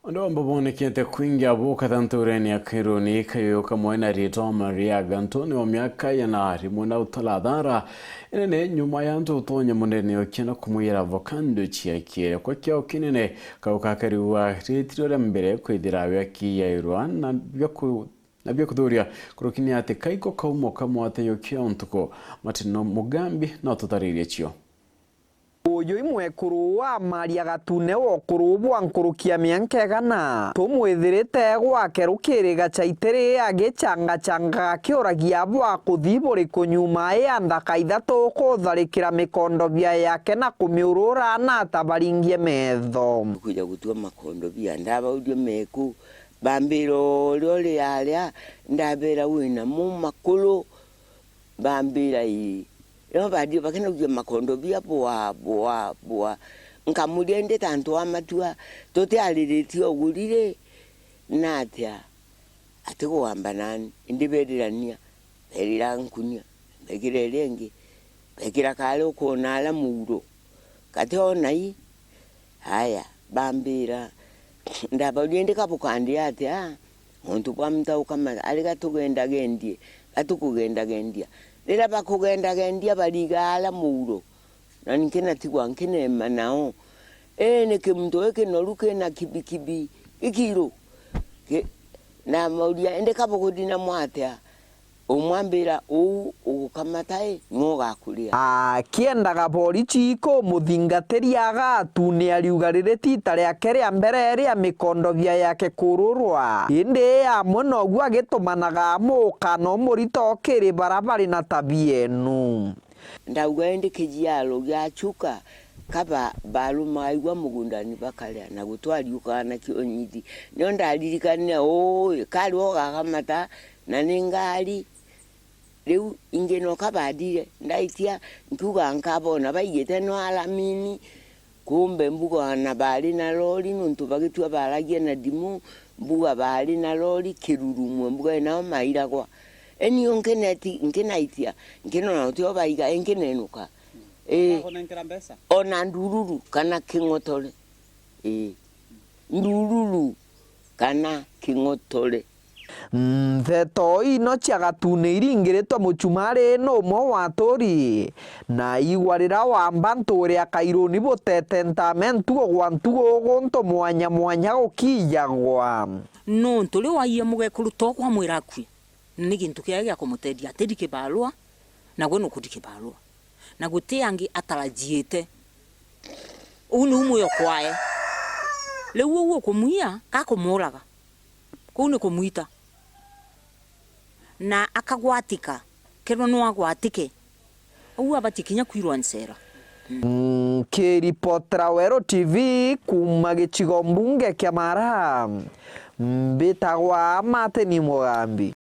Ndo mbonekete kuingia boka tantureni ya kironi kayo kamwena rito Maria Gantoni wa miaka ya nari muna utaladara inene nyuma ya nto utonya munene okina kumuyera vokando chiakire kwa kiao kinene kaukakari wa ritiro mbere kwidirawe ki ya Iran na byakudhuria kurukini ate kaiko kaumo kamwate yokia ontuko matino mugambi na tutaririe chio uyu imwe kuruwa Maria Gatune wo kurubwa nkurukia miankegana tumwithirite gwake rukiriga chaitere agicanga kioragia bwa kuthiburi kunyuma andaka ithatu kutharikira mikondobia yake na kumiurura na tabaringie metho kuja gutua makondobia ndaba udio meku bambiro lole yalia ndabera wina mu makulu bambira yi yo badio bakena kuja makondobia boa nkamuriende tanto amatua tote aliritio gurire natia atiko ambanani indibererania berirankunya begirelenge begira kale ukona ala muro katona yi haya bambira ndaba uliende kapukandi atia muntu kwamta ukama alika tugenda gendie atukugenda gendia lera bakugenda gendia baligala muro nanikena tigwa nkene manao neke mtu eke noruke na kibikibi ikiro na maudia ende kapukudina mwatea umwambira ukamatae ngoga kulia kiendaga bori chiko muthingateria Gatune ariugarire tita riake ria mbere ria mikondobia yake kururwa inde amwe noguo agitumanaga mukano murito kiri barabara na tabia enu ndauga ende kijialo gachuka kaba baluma aigwa mugundani bakalya na gutwariuka na kionyiti nyo ndaririkania kali ogakamata na ningali leu ingeno kabadire ndaitia ntuga nkabona bayete no alamini kumbe mbuga na bali na lori nuntu bagitwa baragie na dimu mbuga bali na lori kirurumwe mbuga na maira kwa eni onkeneti nkenaitia nkeno na tio baiga enkenenuka ona ndururu kana kingotole ndururu kana kingotole Theto ino cia Gatune iringiritwe muchumari no mo waturi na igwarira wa mbanturi akairuni butete ntamentu gwantu gonto mwanya gukiyagwa no nturi waiye mugekuru to kwa mwira kwi ni gintu kiage kumutedia tedike balwa na gwe no kudike balwa na guteangi atarajiete unu umuyo kwae lewo wo kumuia kakomuraga kune kumuita na akagwatika kero no agwatike uwa abatikinya kwirwa nsera Kiripotera Wero TV kuma gicigo mbunge kia Mara mbitagwa Mateni Mugambi.